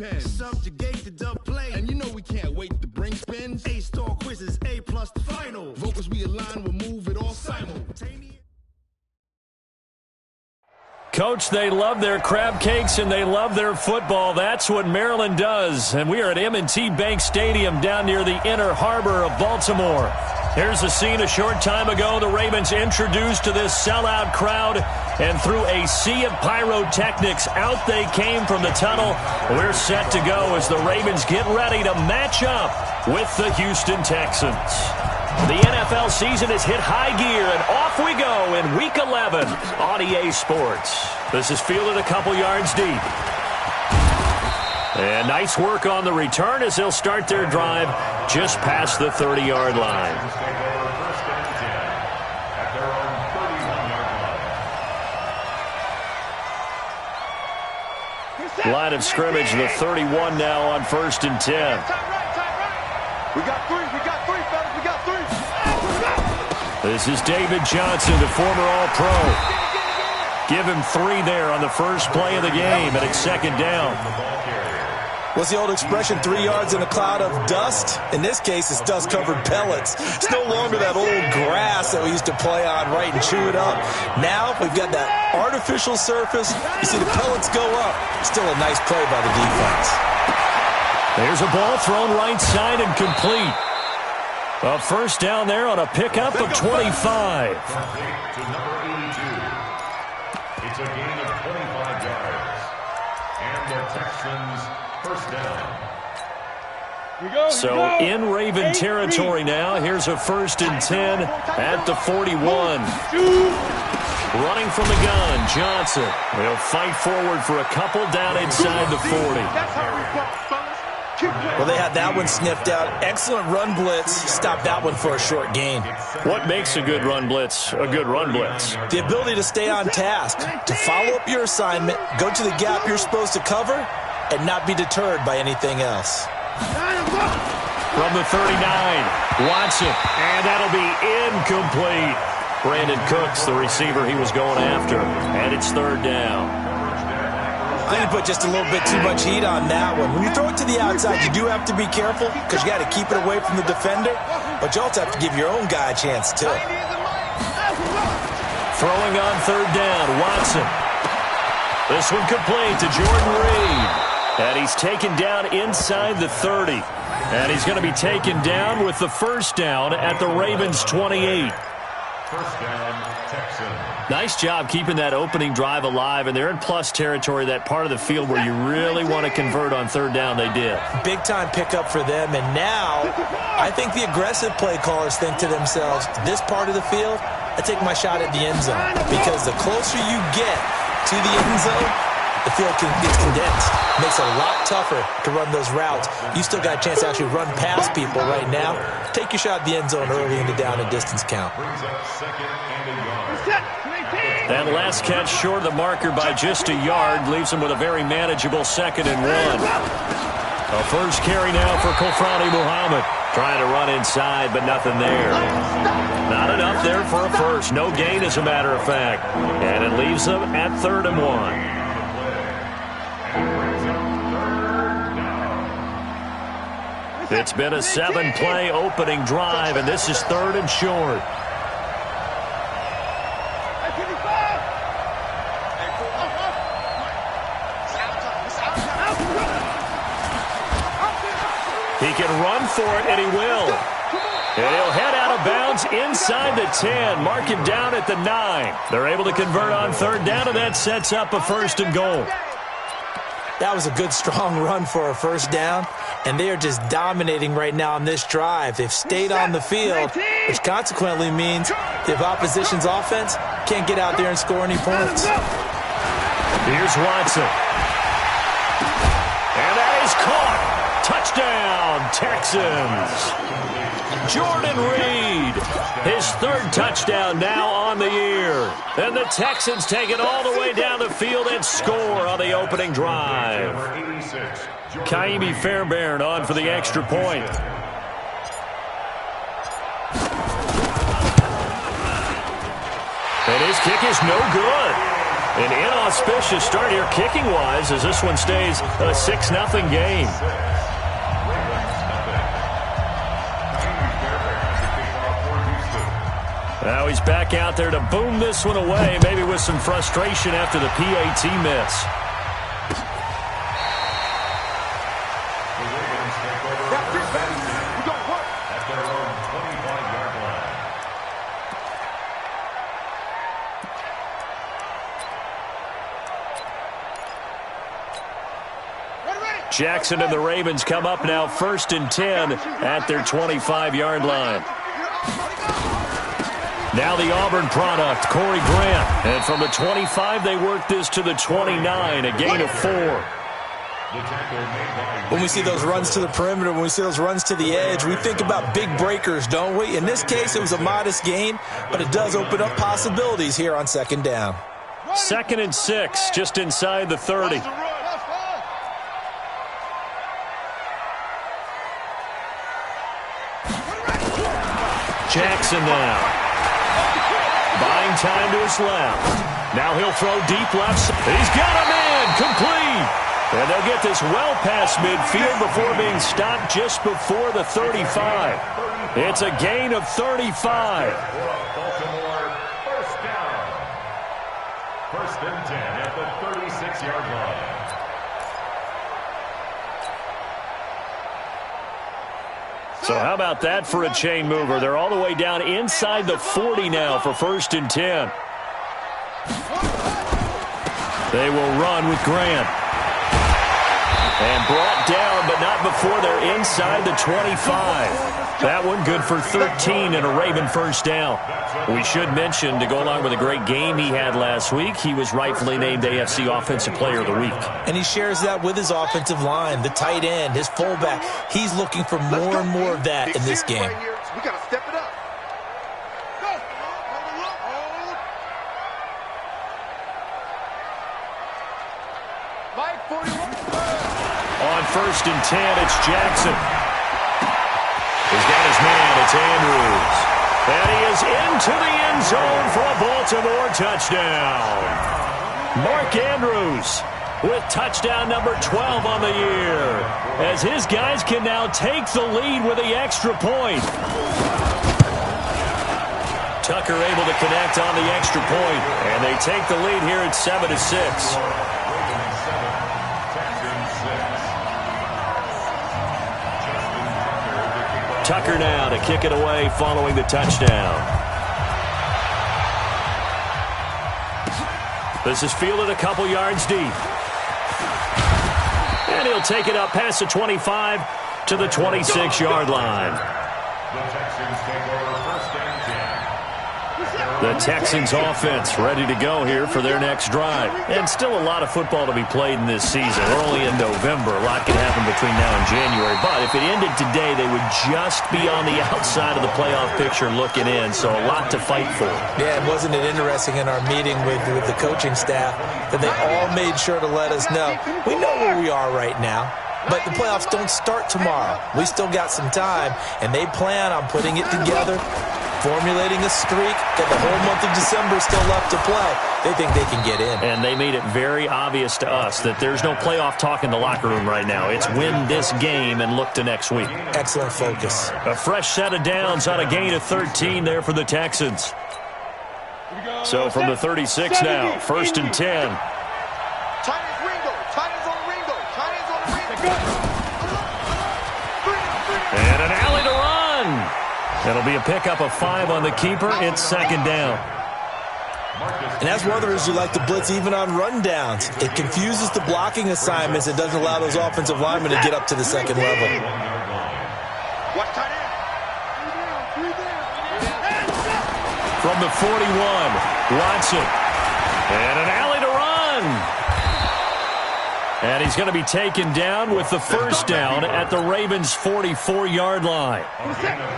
pen. Subjugate the dub play. And you know we can't wait to bring spins. A-star quizzes, A+ the final. Vocals we align, we'll move it all simultaneous. Coach, they love their crab cakes and they love their football. That's what Maryland does. And we are at M&T Bank Stadium down near the Inner Harbor of Baltimore. Here's a scene a short time ago. The Ravens introduced to this sellout crowd, and through a sea of pyrotechnics, out they came from the tunnel. We're set to go as the Ravens get ready to match up with the Houston Texans. The NFL season has hit high gear, and off we go in Week 11 on EA Sports. This is fielded a couple yards deep. And nice work on the return as they'll start their drive just past the 30-yard line. Line of scrimmage, the 31 now on 1st and 10. We got three, fellas, we got three. This is David Johnson, the former All-Pro. Give him 3 there on the first play of the game, and it's 2nd down. What's the old expression, 3 yards in a cloud of dust? In this case, it's dust-covered pellets. It's no longer that old grass that we used to play on, right, and chew it up. Now we've got that artificial surface. You see the pellets go up. Still a nice play by the defense. There's a ball thrown right side and complete. A first down there on a pickup of 25. To number 82. It's a gain of 25 yards. And the Texans first down. So in Raven territory now. Here's a 1st and 10 at the 41. Running from the gun, Johnson. They'll fight forward for a couple down inside the 40. Well, they had that one sniffed out. Excellent run blitz. Stopped that one for a short gain. What makes a good run blitz a good run blitz? The ability to stay on task, to follow up your assignment, go to the gap you're supposed to cover, and not be deterred by anything else. From the 39, Watson, and that'll be incomplete. Brandon Cooks, the receiver he was going after, and it's 3rd down. I think you put just a little bit too much heat on that one. When you throw it to the outside, you do have to be careful because you got to keep it away from the defender, but you also have to give your own guy a chance too. Throwing on 3rd down, Watson. This one complete to Jordan Reed. And he's taken down inside the 30. And he's going to be taken down with the first down at the Ravens' 28. First down, Texans. Nice job keeping that opening drive alive, and they're in plus territory, that part of the field where you really want to convert on 3rd down. They did. Big-time pickup for them, and now I think the aggressive play callers think to themselves, this part of the field, I take my shot at the end zone, because the closer you get to the end zone, the field gets condensed. Makes it a lot tougher to run those routes. You still got a chance to actually run past people right now. Take your shot at the end zone early in the down and distance count. That last catch short of the marker by just a yard leaves him with a very manageable 2nd and 1. A first carry now for Kofrani Muhammad. Trying to run inside, but nothing there. Not enough there for a first. No gain, as a matter of fact. And it leaves them at 3rd and 1. It's been a 7-play opening drive, and this is 3rd and short. He can run for it, and he will. And he'll head out of bounds inside the 10. Mark him down at the 9. They're able to convert on 3rd down, and that sets up a 1st and goal. That was a good, strong run for a first down, and they are just dominating right now on this drive. They've stayed on the field, which consequently means the opposition's offense can't get out there and score any points. Here's Watson. And that is caught. Touchdown, Texans. Jordan Reed, his 3rd touchdown now on the year. And the Texans take it all the way down the field and score on the opening drive. Kaimi Fairbairn on for the extra point. And his kick is no good. An inauspicious start here kicking-wise as this one stays a 6-0 game. Now he's back out there to boom this one away, maybe with some frustration after the PAT miss. Jackson and the Ravens come up now 1st and 10 at their 25-yard line. Now the Auburn product, Corey Grant. And from the 25, they work this to the 29, a gain of 4. When we see those runs to the perimeter, when we see those runs to the edge, we think about big breakers, don't we? In this case, it was a modest gain, but it does open up possibilities here on 2nd down. 2nd and 6, just inside the 30. Jackson now. Buying time to his left. Now he'll throw deep left. He's got a man. Complete. And they'll get this well past midfield before being stopped just before the 35. It's a gain of 35. Baltimore, 1st down. 1st and 10 at the 36-yard line. So how about that for a chain mover? They're all the way down inside the 40 now for 1st and 10. They will run with Grant. And brought down, but not before they're inside the 25. That one good for 13 and a Raven 1st down. We should mention, to go along with a great game he had last week, he was rightfully named AFC Offensive Player of the Week. And he shares that with his offensive line, the tight end, his fullback. He's looking for more and more of that in this game. We got to step it up. On 1st and 10, it's Jackson. He's got his man. It's Andrews. And he is into the end zone for a Baltimore touchdown. Mark Andrews with touchdown number 12 on the year, as his guys can now take the lead with the extra point. Tucker able to connect on the extra point, and they take the lead here at 7-6. Tucker now to kick it away following the touchdown. This is fielded a couple yards deep. And he'll take it up past the 25 to the 26-yard line. The Texans take over 1st and 10. The Texans offense ready to go here for their next drive. And still a lot of football to be played in this season. We're only in November. A lot can happen between now and January. But if it ended today, they would just be on the outside of the playoff picture looking in. So a lot to fight for. Yeah, wasn't it interesting in our meeting with the coaching staff that they all made sure to let us know, we know where we are right now, but the playoffs don't start tomorrow. We still got some time, and they plan on putting it together, formulating a streak, got the whole month of December still left to play. They think they can get in. And they made it very obvious to us that there's no playoff talk in the locker room right now. It's win this game and look to next week. Excellent focus. A fresh set of downs on a gain of 13 there for the Texans. So from the 36 now, 1st and 10. And an alley to run. It'll be a pickup of 5 on the keeper. It's 2nd down. And that's one of the reasons you like to blitz even on rundowns. It confuses the blocking assignments. It doesn't allow those offensive linemen to get up to the 2nd level. From the 41, Watson. And an alley to run. And he's going to be taken down with the 1st down at the Ravens' 44-yard line.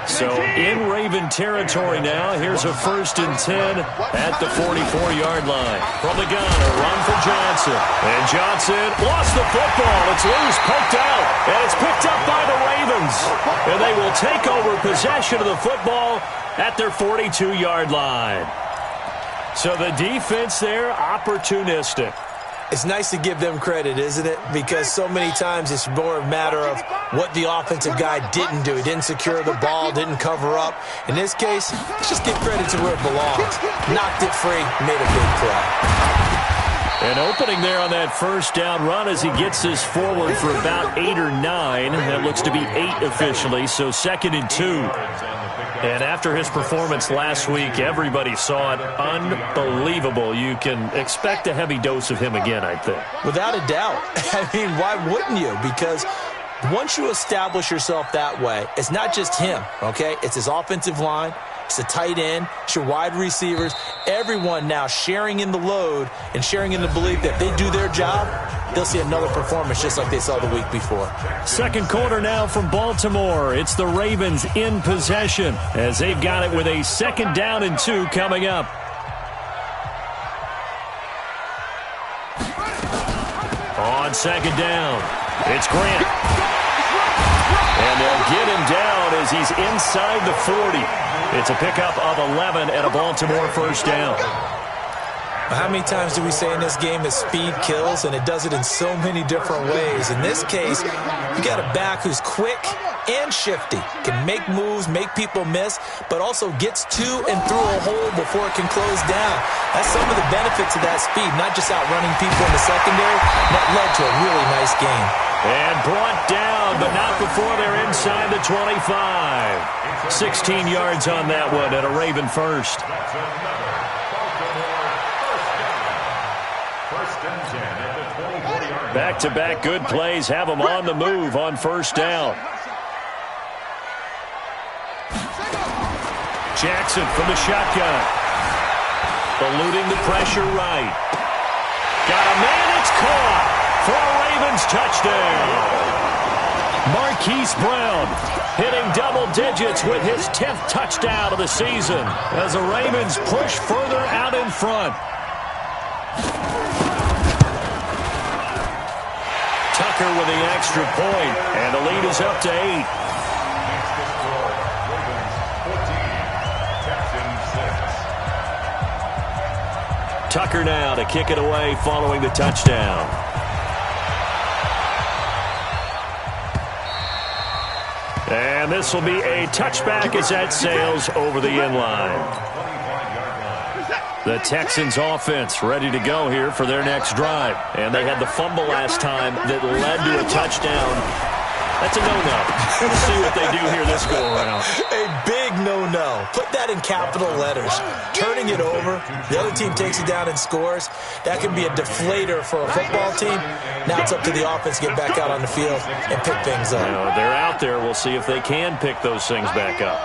So in Raven territory now, here's a 1st and 10 at the 44-yard line. From the gun, a run for Johnson. And Johnson lost the football. It's loose, poked out, and it's picked up by the Ravens. And they will take over possession of the football at their 42-yard line. So the defense there, opportunistic. It's nice to give them credit, isn't it? Because so many times it's more a matter of what the offensive guy didn't do. He didn't secure the ball, didn't cover up. In this case, let's just give credit to where it belongs. Knocked it free, made a big play. An opening there on that first down run as he gets this forward for about 8 or 9. That looks to be 8 officially, so 2nd and 2. And after his performance last week, everybody saw it. Unbelievable. You can expect a heavy dose of him again, I think. Without a doubt. I mean, why wouldn't you? Because once you establish yourself that way, it's not just him, okay? It's his offensive line. It's the tight end. It's your wide receivers. Everyone now sharing in the load and sharing in the belief that if they do their job, they'll see another performance just like they saw the week before. Second quarter now from Baltimore. It's the Ravens in possession as they've got it with a 2nd down and 2 coming up. On 2nd down, it's Grant. And they'll get him down as he's inside the 40. It's a pickup of 11 and a Baltimore first down. How many times do we say in this game that speed kills, and it does it in so many different ways? In this case, you got a back who's quick and shifty, can make moves, make people miss, but also gets to and through a hole before it can close down. That's some of the benefits of that speed, not just outrunning people in the secondary. That led to a really nice game. And brought down, but not before they're inside the 25. 16 yards on that one at a Raven first. Back-to-back good plays have them on the move on first down. Jackson from the shotgun. Eluding the pressure right. Got a man, it's caught for a Ravens touchdown. Marquise Brown hitting double digits with his 10th touchdown of the season as the Ravens push further out in front. Tucker with the extra point, and the lead is up to 8. Tucker now to kick it away following the touchdown. And this will be a touchback as that sails over the end line. The Texans offense ready to go here for their next drive. And they had the fumble last time that led to a touchdown. That's a no-no. We'll see what they do here this go-around. A big no-no. Put that in capital letters. Turning it over, the other team takes it down and scores. That can be a deflator for a football team. Now it's up to the offense to get back out on the field and pick things up. They're out there. We'll see if they can pick those things back up.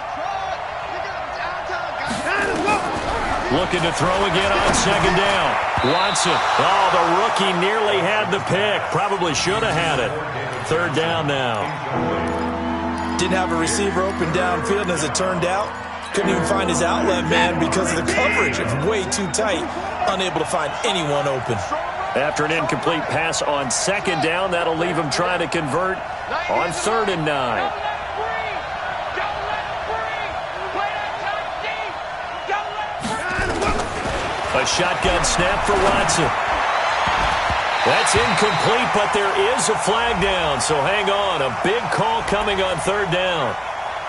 Looking to throw again on 2nd down. Watson. Oh, the rookie nearly had the pick. Probably should have had it. 3rd down now. Didn't have a receiver open downfield, and as it turned out, couldn't even find his outlet man because of the coverage. It's way too tight. Unable to find anyone open. After an incomplete pass on 2nd down, that'll leave him trying to convert on 3rd and 9. A shotgun snap for Watson. That's incomplete, but there is a flag down, so hang on. A big call coming on 3rd down.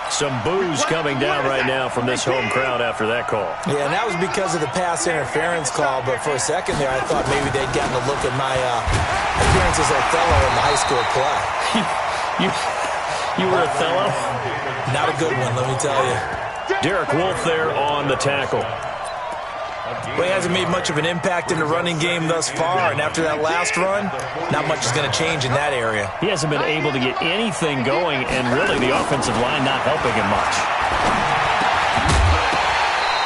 Some boos coming down right now from this home crowd after that call. Yeah, and that was because of the pass interference call, but for a second there I thought maybe they'd gotten a look at my appearance as Othello in the high school play. You were Othello? Not a good one, let me tell you. Derek Wolfe there on the tackle. Well, he hasn't made much of an impact in the running game thus far, and after that last run, not much is going to change in that area. He hasn't been able to get anything going, and really the offensive line not helping him much.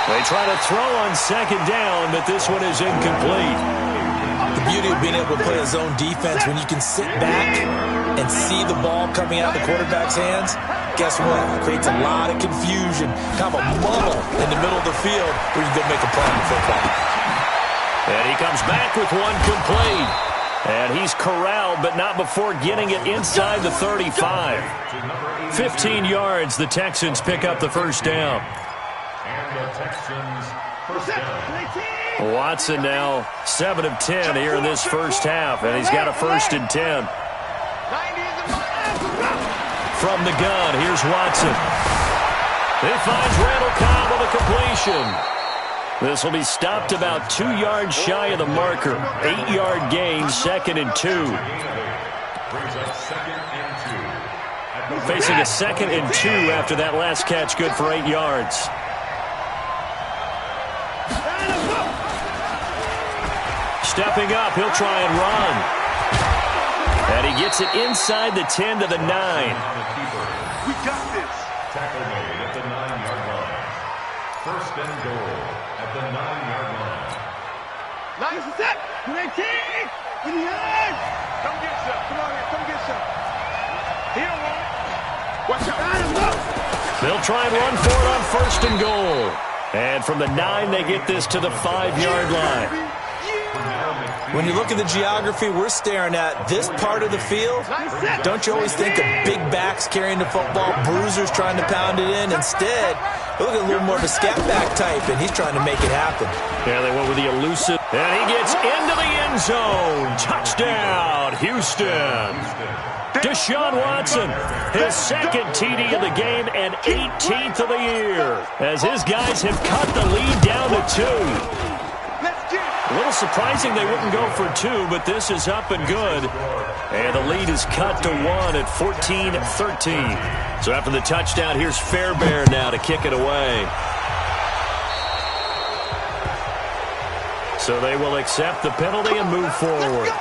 They try to throw on 2nd down, but this one is incomplete. The beauty of being able to play a zone defense when you can sit back and see the ball coming out of the quarterback's hands, guess what? It creates a lot of confusion, kind of a muddle in the middle of the field where you can go make a play on the football. And he comes back with one complete. And he's corralled, but not before getting it inside the 35. 15 yards, the Texans pick up the first down. And the Texans first down. Watson now 7 of 10 here in this first half, and he's got a 1st and 10. From the gun, here's Watson. He finds Randall Cobb with a completion. This will be stopped about 2 yards shy of the marker. 8-yard gain, 2nd and 2. Facing a 2nd and 2 after that last catch, good for 8 yards. Stepping up, he'll try and run. And he gets it inside the 10 to the 9. We got this. Tackle made at the 9-yard line. 1st and goal at the 9-yard line. Nice set. Come get some. Come on here. Come get some. He don't want it. Watch out. They'll try and run for it on 1st and goal. And from the 9, they get this to the 5-yard line. When you look at the geography we're staring at, this part of the field, don't you always think of big backs carrying the football, bruisers trying to pound it in? Instead, look at a little more of a scat back type, and he's trying to make it happen. Yeah, they went with the elusive. And he gets into the end zone. Touchdown, Houston. Deshaun Watson, his 2nd TD of the game and 18th of the year, as his guys have cut the lead down to 2. A little surprising they wouldn't go for 2, but this is up and good. And the lead is cut to 1 at 14-13. So after the touchdown, here's Fairbairn now to kick it away. So they will accept the penalty and move forward.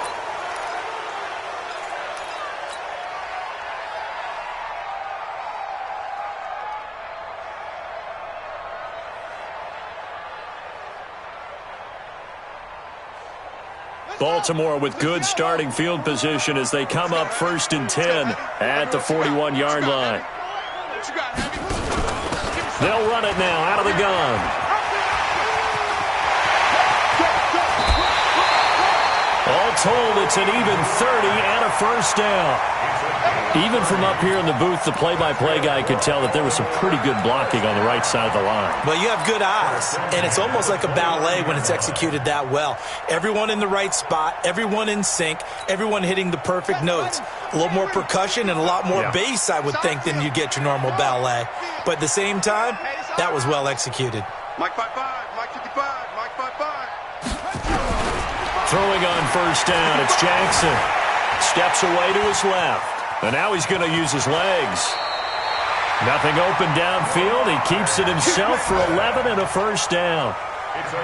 Baltimore with good starting field position as they come up 1st and 10 at the 41-yard line. They'll run it now out of the gun. All told, it's an even 30 and a 1st down. Even from up here in the booth, the play-by-play guy could tell that there was some pretty good blocking on the right side of the line. Well, you have good eyes, and it's almost like a ballet when it's executed that well. Everyone in the right spot, everyone in sync, everyone hitting the perfect notes. A little more percussion and a lot more bass, I would think, than you get your normal ballet. But at the same time, that was well executed. Mike 5-5, Mike 55, Mike 5-5. Throwing on 1st down, it's Jackson. Steps away to his left. And now he's going to use his legs. Nothing open downfield. He keeps it himself for 11 and a 1st down.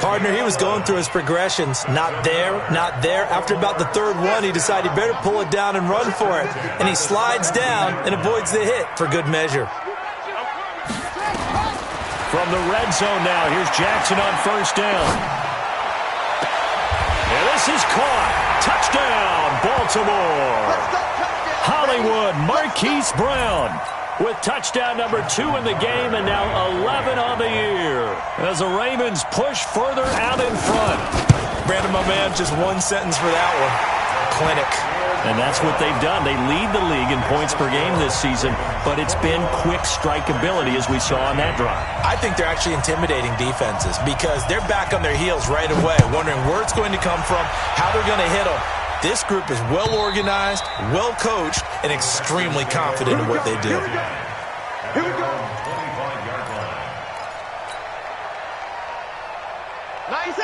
Partner, he was going through his progressions. Not there, not there. After about the 3rd one, he decided he better pull it down and run for it. And he slides down and avoids the hit for good measure. From the red zone now, here's Jackson on 1st down. And this is caught. Touchdown, Baltimore. Hollywood, Marquise Brown with touchdown number 2 in the game and now 11 on the year as the Ravens push further out in front. Brandon, my man, just one sentence for that one. Clinic. And that's what they've done. They lead the league in points per game this season, but it's been quick strikeability as we saw on that drive. I think they're actually intimidating defenses because they're back on their heels right away, wondering where it's going to come from, how they're going to hit them. This group is well organized, well coached, and extremely confident in what they do. Here we go.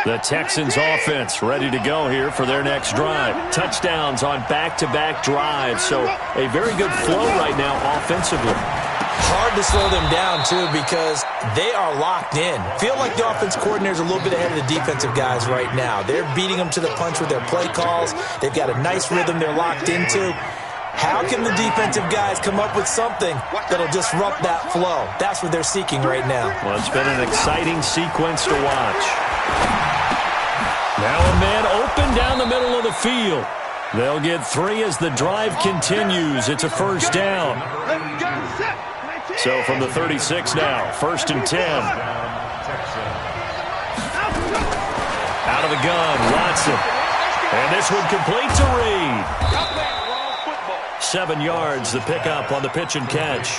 The Texans offense ready to go here for their next drive. Touchdowns on back-to-back drives, so a very good flow right now offensively. Hard to slow them down, too, because they are locked in. Feel like the offense coordinator's a little bit ahead of the defensive guys right now. They're beating them to the punch with their play calls. They've got a nice rhythm they're locked into. How can the defensive guys come up with something that'll disrupt that flow? That's what they're seeking right now. Well, it's been an exciting sequence to watch. Now a man open down the middle of the field. They'll get 3 as the drive continues. It's a 1st down. So from the 36 now, 1st and 10. Out of the gun, Watson. And this one complete to Reed. 7 yards, the pickup on the pitch and catch.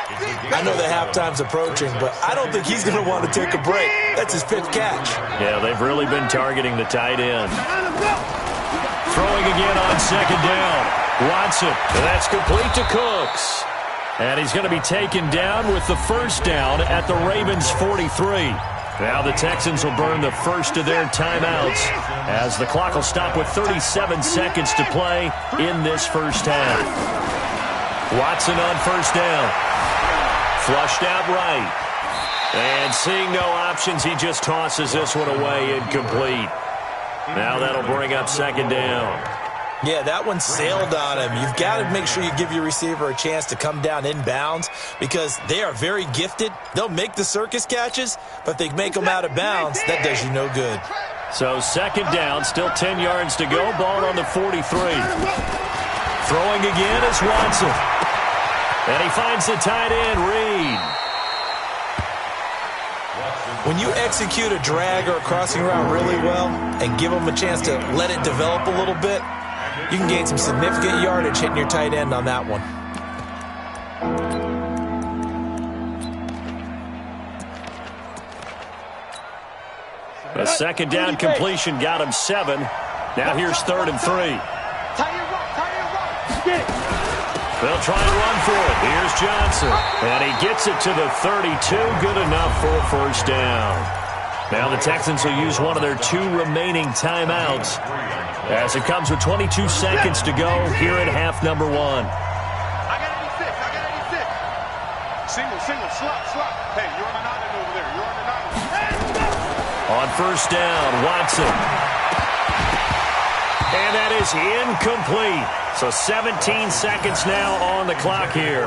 I know that halftime's approaching, but I don't think he's going to want to take a break. That's his fifth catch. Yeah, they've really been targeting the tight end. Throwing again on second down. Watson, and that's complete to Cooks. And he's going to be taken down with the first down at the Ravens' 43. Now the Texans will burn the first of their timeouts as the clock will stop with 37 seconds to play in this first half. Watson on first down. Flushed out right. And seeing no options, he just tosses this one away incomplete. Now that'll bring up second down. Yeah, that one sailed on him. You've got to make sure you give your receiver a chance to come down inbounds because they are very gifted. They'll make the circus catches, but if they make them out of bounds, that does you no good. So second down, still 10 yards to go. Ball on the 43. Throwing again is Watson. And he finds the tight end, Reed. When you execute a drag or a crossing route really well and give them a chance to let it develop a little bit, you can gain some significant yardage hitting your tight end on that one. A second down completion got him 7. Now here's 3rd and 3. They'll try and run for it. Here's Johnson. And he gets it to the 32. Good enough for a first down. Now the Texans will use one of their 2 remaining timeouts as it comes with 22 seconds to go here in half number 1. I got 86. Single, slot. Hey, you're on the 9 over there. You're on the 9. On first down, Watson. And that is incomplete. So 17 seconds now on the clock here.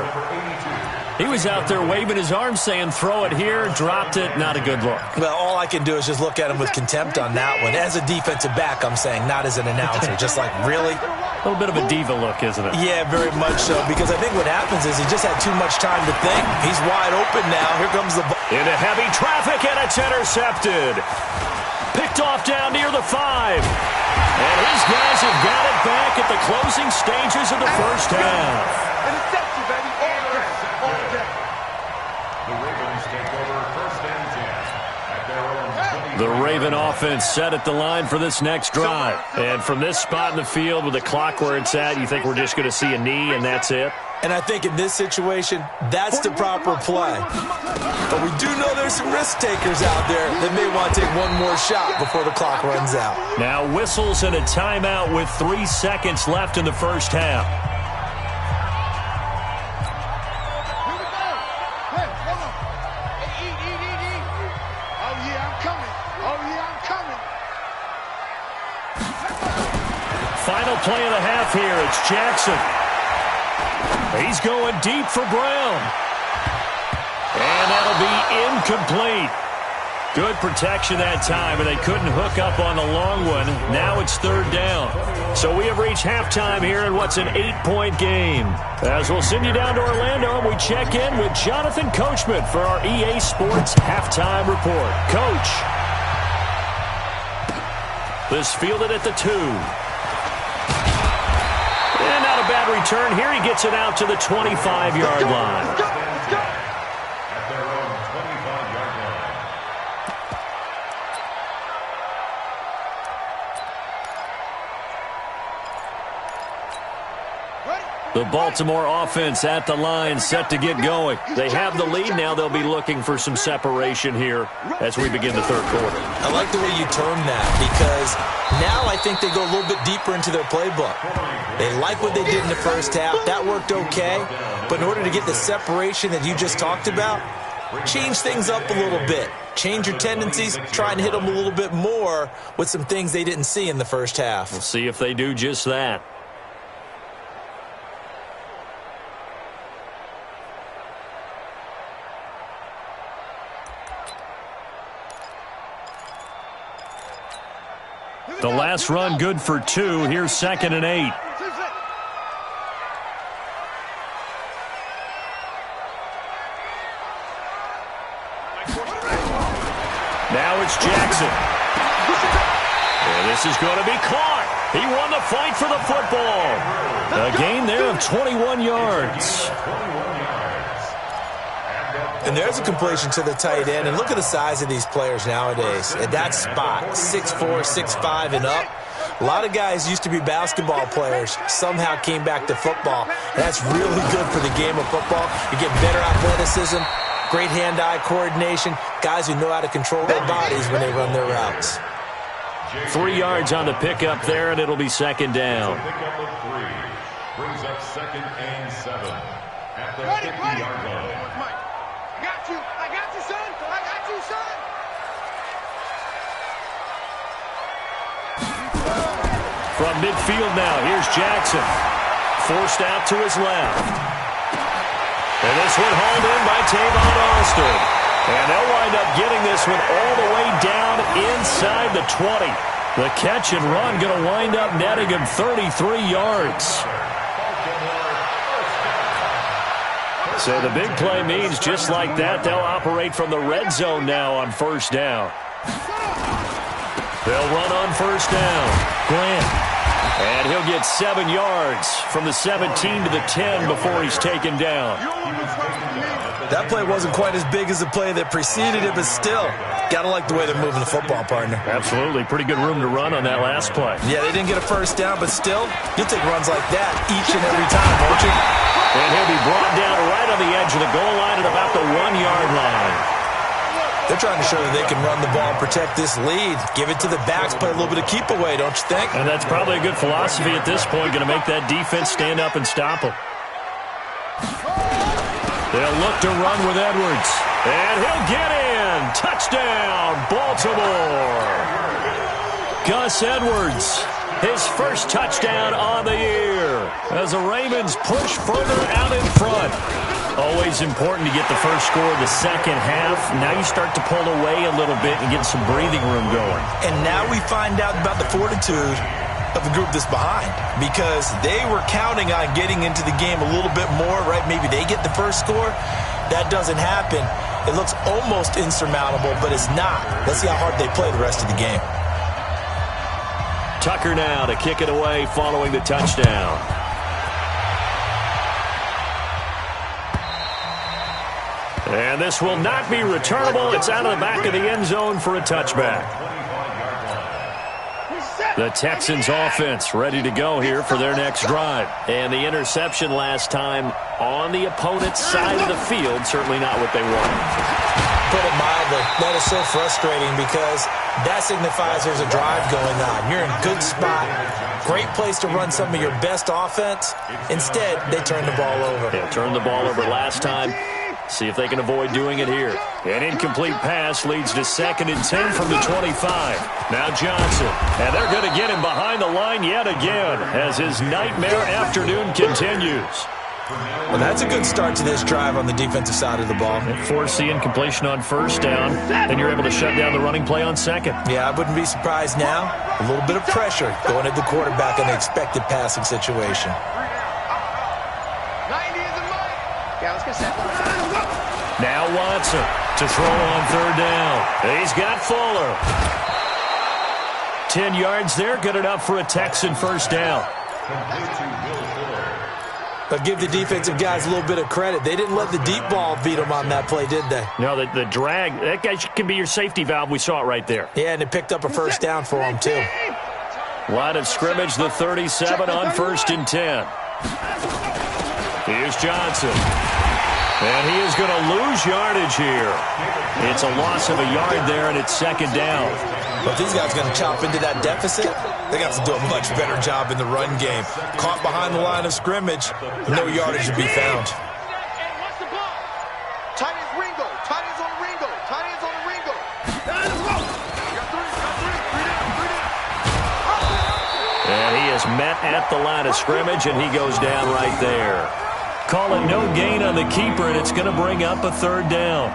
He was out there waving his arms saying, throw it here, dropped it, not a good look. Well, all I can do is just look at him with contempt on that one. As a defensive back, I'm saying, not as an announcer. Just like, really? A little bit of a diva look, isn't it? Yeah, very much so, because I think what happens is he just had too much time to think. He's wide open now. Here comes the ball. Into heavy traffic, and it's intercepted. Picked off down near the 5. And his guys have got it back at the closing stages of the first half. Interception, baby. All day. The Ravens take over 1st and 10 at their own 20. The Raven offense set at the line for this next drive. And from this spot in the field with the clock where it's at, you think we're just going to see a knee and that's it? And I think in this situation, that's the proper play. But we do know there's some risk takers out there that may want to take one more shot before the clock runs out. Now whistles and a timeout with 3 seconds left in the first half. Here we go. Hey, come on. Hey, eat. Oh, yeah, I'm coming. Final play of the half here. It's Jackson. He's going deep for Brown. And that'll be incomplete. Good protection that time, and they couldn't hook up on the long one. Now it's 3rd down. So we have reached halftime here in what's an 8-point game. As we'll send you down to Orlando, and we check in with Jonathan Coachman for our EA Sports Halftime Report. Coach. This fielded at the 2. And not a bad return here. He gets it out to the 25-yard line. At their own 25-yard line. The Baltimore offense at the line, set to get going. They have the lead. Now they'll be looking for some separation here as we begin the 3rd quarter. I like the way you term that because now I think they go a little bit deeper into their playbook. They like what they did in the first half. That worked okay. But in order to get the separation that you just talked about, change things up a little bit. Change your tendencies. Try and hit them a little bit more with some things they didn't see in the first half. We'll see if they do just that. The last run good for 2. Here's 2nd and 8. Now it's Jackson. And this is going to be caught. He won the fight for the football. A gain there of 21 yards. And there's a completion to the tight end. And look at the size of these players nowadays. At that spot, 6'4", 6'5", and up. A lot of guys used to be basketball players, somehow came back to football. And that's really good for the game of football. You get better athleticism, great hand-eye coordination, guys who know how to control their bodies when they run their routes. 3 yards on the pickup there, and it'll be second down. Pickup of 3 brings up 2nd and 7 at the 50-yard line. I got you, son. I got you, son. From midfield now, here's Jackson. Forced out to his left. And this one hauled in by Tavon Austin. And they'll wind up getting this one all the way down inside the 20. The catch and run going to wind up netting him 33 yards. So the big play means just like that, they'll operate from the red zone now on first down. They'll run on first down. Grant. And he'll get 7 yards from the 17 to the 10 before he's taken down. That play wasn't quite as big as the play that preceded it, but still, got to like the way they're moving the football, partner. Absolutely. Pretty good room to run on that last play. Yeah, they didn't get a first down, but still, you'll take runs like that each and every time, won't you? And he'll be brought down right on the edge of the goal line at about the 1-yard line. They're trying to show that they can run the ball and protect this lead. Give it to the backs, play a little bit of keep away, don't you think? And that's probably a good philosophy at this point, going to make that defense stand up and stop them. They'll look to run with Edwards. And he'll get in. Touchdown, Baltimore. Gus Edwards, his first touchdown on the year as the Ravens push further out in front. Always important to get the first score of the second half. Now you start to pull away a little bit and get some breathing room going. And now we find out about the fortitude of the group that's behind, because they were counting on getting into the game a little bit more, right? Maybe they get the first score. That doesn't happen. It looks almost insurmountable, but it's not. Let's see how hard they play the rest of the game. Tucker now to kick it away following the touchdown. And this will not be returnable. It's out of the back of the end zone for a touchback. The Texans offense ready to go here for their next drive. And the interception last time on the opponent's side of the field, certainly not what they wanted. Put it mildly, that is so frustrating because that signifies there's a drive going on. You're in a good spot, great place to run some of your best offense. Instead, they turn the ball over. Yeah, turned the ball over last time. See if they can avoid doing it here. An incomplete pass leads to 2nd and 10 from the 25. Now Johnson. And they're going to get him behind the line yet again as his nightmare afternoon continues. Well, that's a good start to this drive on the defensive side of the ball. Force the incompletion on first down, then you're able to shut down the running play on second. Yeah, I wouldn't be surprised now. A little bit of pressure going at the quarterback in an expected passing situation. 90 is a money. Yeah, let's get set. Now Watson to throw on third down. He's got Fuller. 10 yards there, good enough for a Texan first down. But give the defensive guys a little bit of credit. They didn't let the deep ball beat them on that play, did they? No, the drag, that guy can be your safety valve. We saw it right there. Yeah, and it picked up a first down for them, too. Line of scrimmage, the 37 on 1st and 10. Here's Johnson. And he is going to lose yardage here. It's a loss of a yard there, and it's 2nd down. But these guys are going to chop into that deficit. They got to do a much better job in the run game. Caught behind the line of scrimmage, no yardage to be found. Tight ends Ringo. Tight ends on Ringo. Tight ends on Ringo. And he is met at the line of scrimmage, and he goes down right there. Call it no gain on the keeper, and it's going to bring up a 3rd down.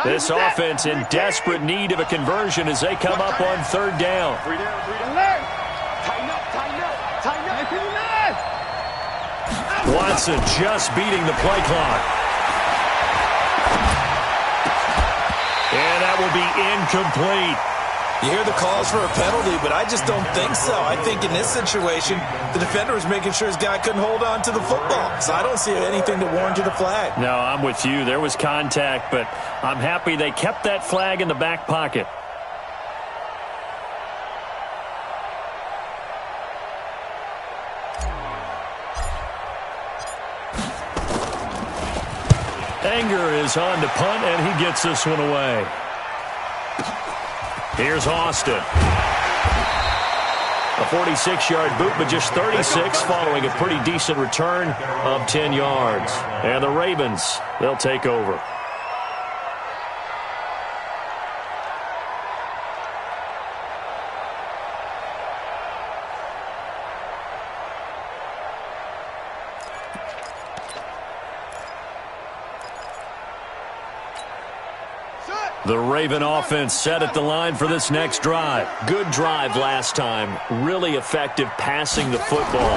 This offense in desperate need of a conversion as they come up on 3rd down. Tighten up, tighten up, tighten up. Watson just beating the play clock. And that will be incomplete. You hear the calls for a penalty, but I just don't think so. I think in this situation, the defender was making sure his guy couldn't hold on to the football. So I don't see anything to warrant to the flag. No, I'm with you. There was contact, but I'm happy they kept that flag in the back pocket. Anger is on to punt, and he gets this one away. Here's Austin. A 46-yard boot, but just 36 following a pretty decent return of 10 yards. And the Ravens, they'll take over. The Raven offense set at the line for this next drive. Good drive last time. Really effective passing the football.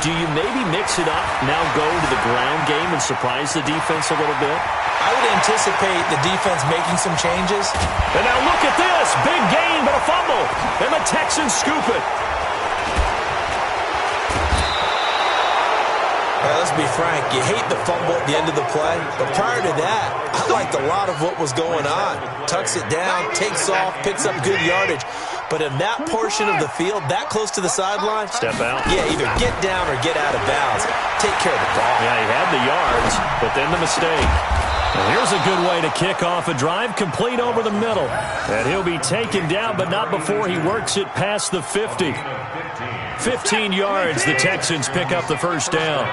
Do you maybe mix it up, now go to the ground game and surprise the defense a little bit? I would anticipate the defense making some changes. And now look at this. Big gain, but a fumble. And the Texans scoop it. Let's be frank, you hate the fumble at the end of the play, but prior to that, I liked a lot of what was going on. Tucks it down, takes off, picks up good yardage. But in that portion of the field, that close to the sideline, step out. Yeah, either get down or get out of bounds. Take care of the ball. Yeah, he had the yards, but then the mistake. And here's a good way to kick off a drive, complete over the middle. And he'll be taken down, but not before he works it past the 50. 15 yards, the Texans pick up the first down.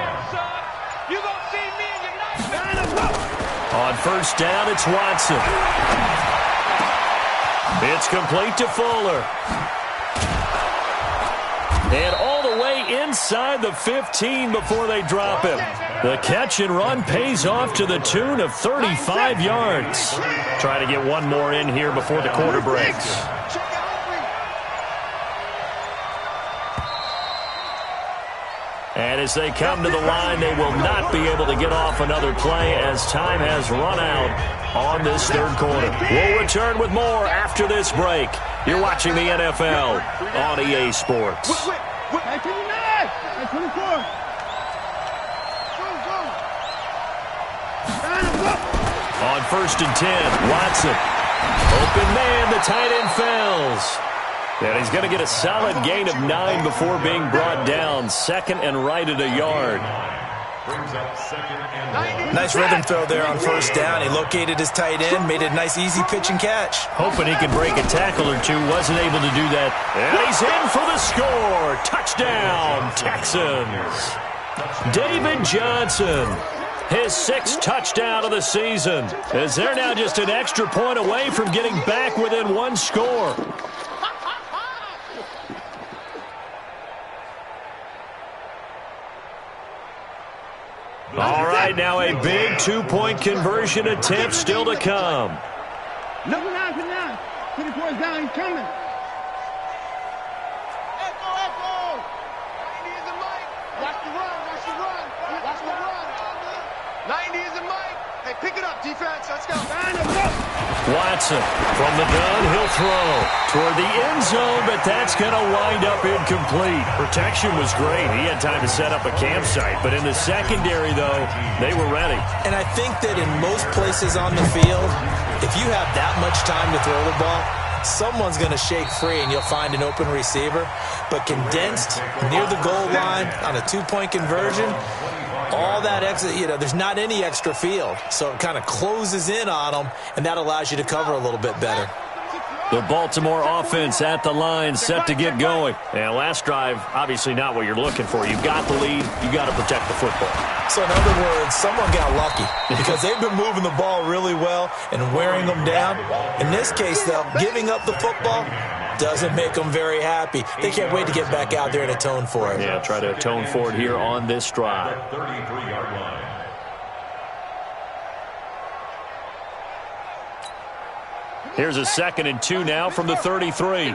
On first down, it's Watson. It's complete to Fuller. And all the way inside the 15 before they drop him. The catch and run pays off to the tune of 35 yards. Try to get one more in here before the quarter breaks. And as they come to the line, they will not be able to get off another play as time has run out on this third quarter. We'll return with more after this break. You're watching the NFL on EA Sports. On first and 10, Watson. Open man, the tight end falls. And he's going to get a solid gain of 9 before being brought down. Second and right at a yard. Nice rhythm throw there on first down. He located his tight end, made it a nice easy pitch and catch. Hoping he could break a tackle or two, wasn't able to do that. And he's in for the score. Touchdown, Texans. David Johnson, his 6th touchdown of the season, as they're now just an extra point away from getting back within one score. All right, now a big 2-point conversion attempt still to come. Look now, come down. 24 is down, he's coming. Echo. 90 is the mic. Watch the run. 90 is the mic. Hey, pick it up, defense. Let's go. Watson from the gun, he'll throw toward the end zone, but that's going to wind up incomplete. Protection was great. He had time to set up a campsite, but in the secondary, though, they were ready. And I think that in most places on the field, if you have that much time to throw the ball, someone's going to shake free and you'll find an open receiver. But condensed near the goal line on a 2-point conversion, all that extra, there's not any extra field. So it kind of closes in on them, and that allows you to cover a little bit better. The Baltimore offense at the line, set to get going. And last drive, obviously not what you're looking for. You've got the lead. You've got to protect the football. So in other words, someone got lucky because they've been moving the ball really well and wearing them down. In this case, though, giving up the football doesn't make them very happy. They can't wait to get back out there and atone for it. Yeah, try to atone for it here on this drive. 33-yard line. Here's a 2nd and 2 now from the 33.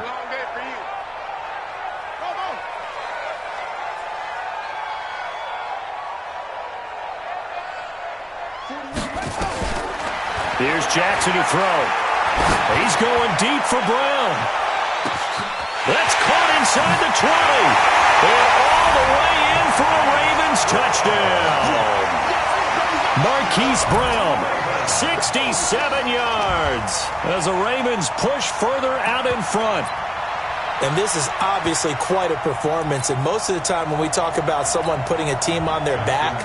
Here's Jackson to throw. He's going deep for Brown. That's caught inside the 20. And all the way in for a Ravens touchdown. Marquise Brown, 67 yards as the Ravens push further out in front. And this is obviously quite a performance. And most of the time when we talk about someone putting a team on their back,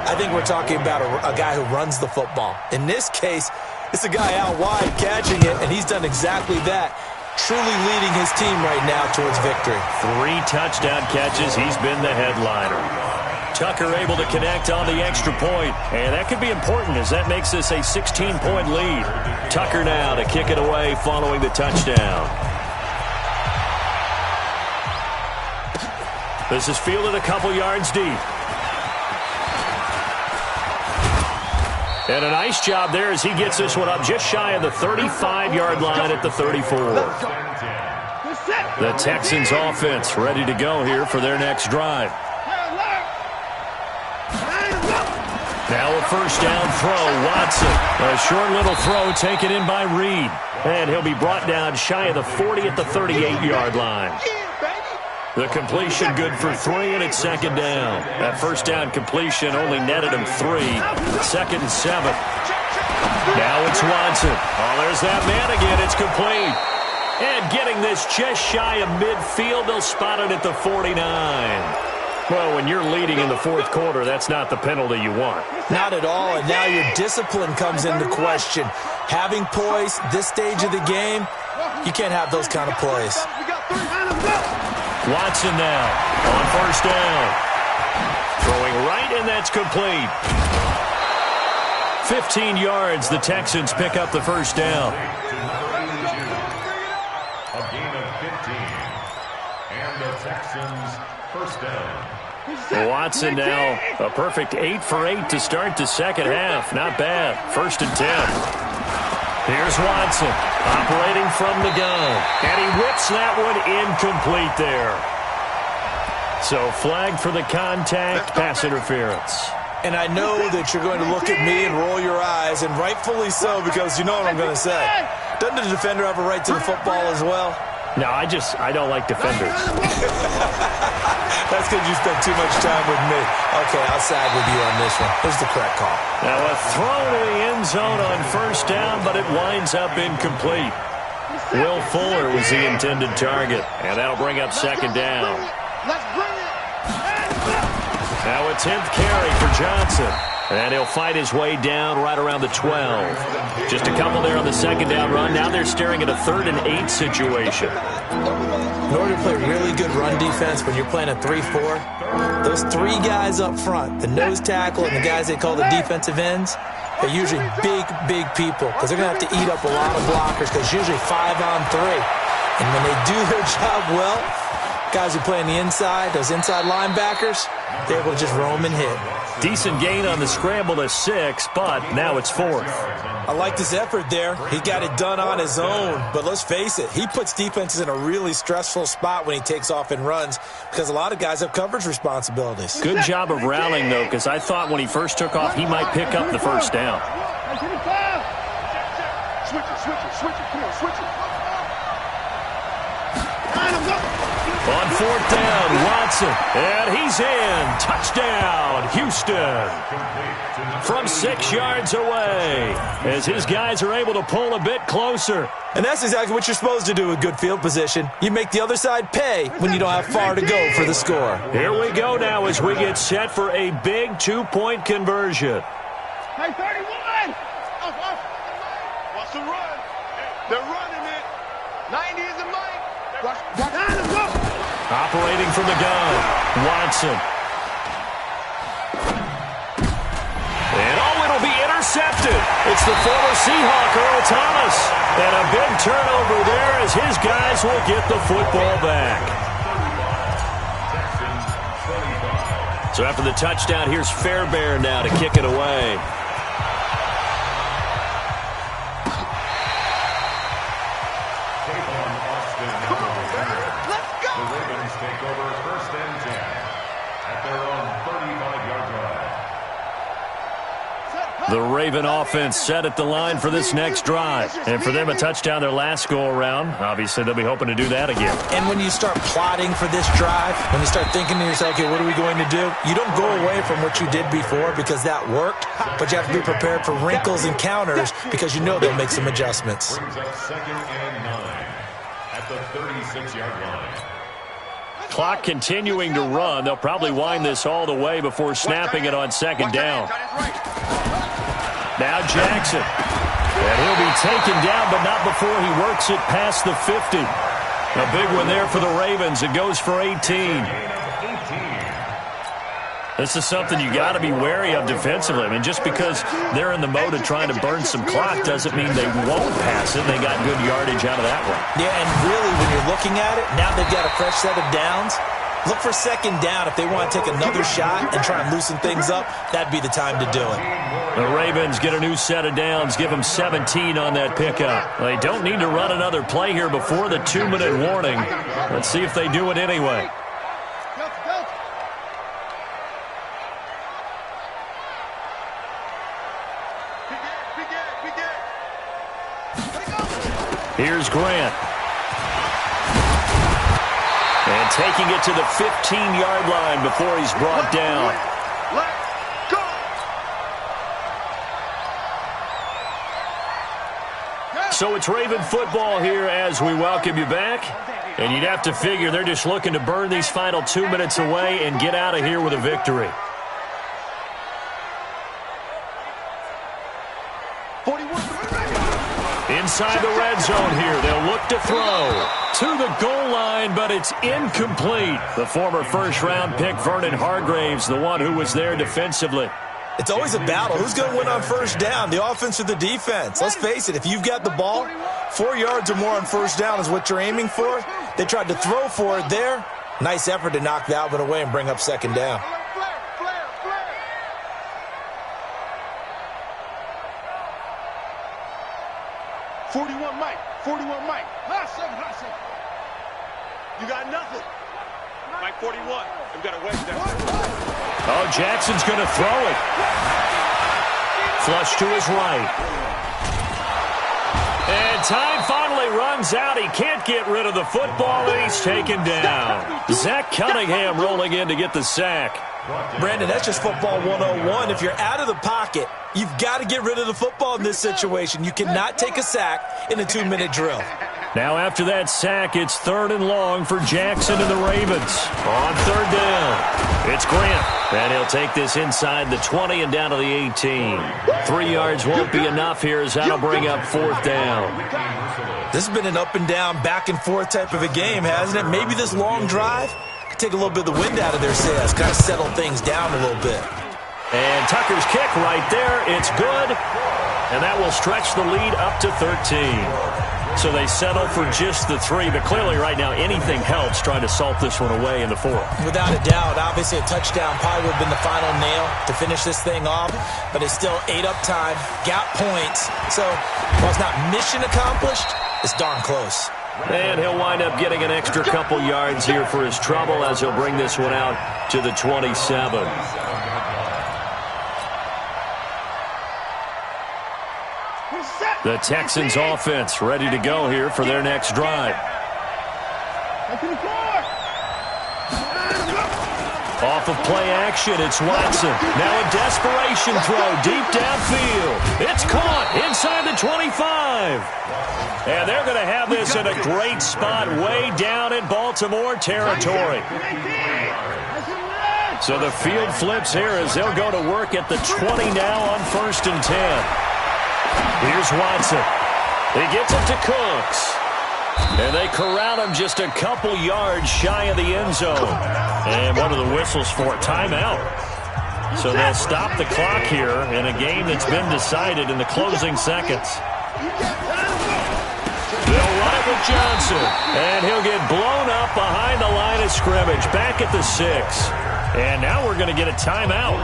I think we're talking about a guy who runs the football. In this case, it's a guy out wide catching it, and he's done exactly that. Truly leading his team right now towards victory. 3 touchdown catches. He's been the headliner. Tucker able to connect on the extra point. And that could be important as that makes this a 16-point lead. Tucker now to kick it away following the touchdown. This is fielded a couple yards deep. And a nice job there as he gets this one up just shy of the 35-yard line at the 34. The Texans offense ready to go here for their next drive. Now a first down throw, Watson. A short little throw taken in by Reed. And he'll be brought down shy of the 40 at the 38-yard line. The completion good for 3, and it's second down. That first down completion only netted him 3. Second and 7. Now it's Watson. Oh, there's that man again. It's complete. And getting this just shy of midfield, they'll spot it at the 49. Well, when you're leading in the fourth quarter, that's not the penalty you want. Not at all, and now your discipline comes into question. Having poise this stage of the game, you can't have those kind of plays. Watson now on first down. Throwing right, and that's complete. 15 yards, the Texans pick up the first down. A gain of 15. And the Texans first down. Watson now a perfect 8 for 8 to start the second half. Not bad. First and 10. Here's Watson operating from the gun. And he whips that one incomplete there. So flag for the contact, pass interference. And I know that you're going to look at me and roll your eyes, and rightfully so, because you know what I'm going to say. Doesn't the defender have a right to the football as well? No, I don't like defenders. That's because you spent too much time with me. Okay, I'll side with you on this one. Here's the correct call. Now a throw to the end zone on first down, but it winds up incomplete. Will Fuller was the intended target, and that'll bring up second down. Let's bring it. Now a 10th carry for Johnson. And he'll fight his way down right around the 12. Just a couple there on the second down run. Now they're staring at a 3rd and 8 situation. In order to play really good run defense when you're playing a 3-4, those 3 guys up front, the nose tackle and the guys they call the defensive ends, they're usually big, big people because they're going to have to eat up a lot of blockers because usually 5 on 3. And when they do their job well, guys who play on the inside, those inside linebackers, they're able to just roam and hit. Decent gain on the scramble to 6, but now it's 4th. I like this effort there. He got it done on his own, but let's face it, he puts defenses in a really stressful spot when he takes off and runs because a lot of guys have coverage responsibilities. Good job of rallying, though, because I thought when he first took off, he might pick up the first down. Switch it, come on, switch it. On 4th down, Watson, and he's in. Touchdown, Houston. From 6 yards away, as his guys are able to pull a bit closer. And that's exactly what you're supposed to do with good field position. You make the other side pay when you don't have far to go for the score. Here we go now as we get set for a big 2-point conversion. Hey, 31! What's the run? They're running it. 90 is the mic. Let's go. Operating from the gun, Watson. And it'll be intercepted. It's the former Seahawk, Earl Thomas. And a big turnover there as his guys will get the football back. So after the touchdown, here's Fairbairn now to kick it away. Take over 1st and 10 at their own 35-yard The Raven offense set at the line for this next drive. And for them, a touchdown their last go-around. Obviously, they'll be hoping to do that again. And when you start plotting for this drive, when you start thinking to yourself, okay, what are we going to do? You don't go away from what you did before because that worked, but you have to be prepared for wrinkles and counters because you know they'll make some adjustments. Brings up 2nd and 9 at the 36-yard line. Clock continuing to run. They'll probably wind this all the way before snapping it on 2nd down. Now Jackson. And he'll be taken down, but not before he works it past the 50. A big one there for the Ravens. It goes for 18. This is something you got to be wary of defensively. I mean, just because they're in the mode of trying to burn some clock doesn't mean they won't pass it. They got good yardage out of that one. Yeah, and really, when you're looking at it, now they've got a fresh set of downs. Look for 2nd down. If they want to take another shot and try and loosen things up, that'd be the time to do it. The Ravens get a new set of downs, give them 17 on that pickup. They don't need to run another play here before the 2-minute warning. Let's see if they do it anyway. Here's Grant. And taking it to the 15-yard line before he's brought down. So it's Raven football here as we welcome you back. And you'd have to figure they're just looking to burn these final 2 minutes away and get out of here with a victory. 41. Inside the red zone here, they'll look to throw to the goal line, but it's incomplete. The former first-round pick, Vernon Hargraves, the one who was there defensively. It's always a battle. Who's going to win on first down, the offense or the defense? Let's face it, if you've got the ball, 4 yards or more on first down is what you're aiming for. They tried to throw for it there. Nice effort to knock that one away and bring up 2nd down. 41 Mike. 41 Mike. You got nothing. Mike 41. We've got a wedge there. Oh, Jackson's going to throw it. Flush to his right. And time finally runs out. He can't get rid of the football, and he's taken down. Zach Cunningham rolling in to get the sack. Brandon, that's just football 101. If you're out of the pocket, you've got to get rid of the football in this situation. You cannot take a sack in a 2-minute drill. Now after that sack, it's 3rd and long for Jackson and the Ravens. On 3rd down, it's Grant. And he'll take this inside the 20 and down to the 18. 3 yards won't be enough here as that'll bring up 4th down. This has been an up and down, back and forth type of a game, hasn't it? Maybe this long drive could take a little bit of the wind out of their sails, kind of settle things down a little bit. And Tucker's kick right there. It's good. And that will stretch the lead up to 13. So they settle for just the 3. But clearly right now anything helps trying to salt this one away in the 4th. Without a doubt. Obviously a touchdown probably would have been the final nail to finish this thing off. But it's still ate up time. Got points. So while it's not mission accomplished, it's darn close. And he'll wind up getting an extra couple yards here for his trouble as he'll bring this one out to the 27. The Texans offense ready to go here for their next drive. Off of play action, it's Watson. Now a desperation throw deep downfield. It's caught inside the 25. And they're going to have this in a great spot way down in Baltimore territory. So the field flips here as they'll go to work at the 20 now on 1st and 10. Here's Watson. He gets it to Cooks. And they corral him just a couple yards shy of the end zone. And one of the whistles for timeout. So they'll stop the clock here in a game that's been decided in the closing seconds. They'll run it with Johnson. And he'll get blown up behind the line of scrimmage. Back at the 6. And now we're going to get a timeout.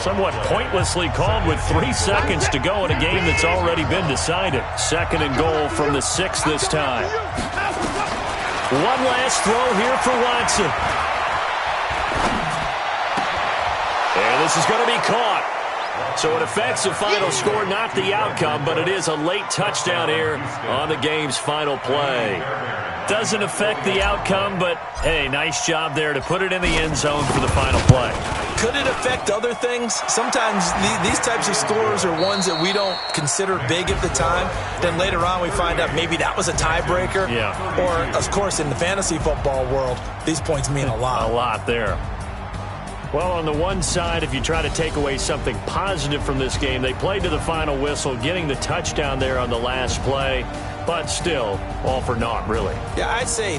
Somewhat pointlessly called with 3 seconds to go in a game that's already been decided. 2nd and goal from the 6 this time. One last throw here for Watson. And this is going to be caught. So it affects the final score, not the outcome, but it is a late touchdown here on the game's final play. Doesn't affect the outcome, but, hey, nice job there to put it in the end zone for the final play. Could it affect other things? Sometimes these types of scores are ones that we don't consider big at the time. Then later on we find out maybe that was a tiebreaker. Yeah. Or, of course, in the fantasy football world, these points mean a lot. A lot there. Well, on the one side, if you try to take away something positive from this game, they played to the final whistle, getting the touchdown there on the last play, but still, all for naught, really. Yeah, I'd say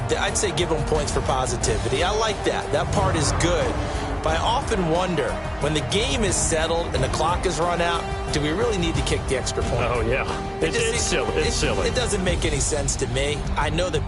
give them points for positivity. I like that. That part is good. But I often wonder, when the game is settled and the clock is run out, do we really need to kick the extra point? Oh, yeah. It's silly. It's silly. It doesn't make any sense to me. I know that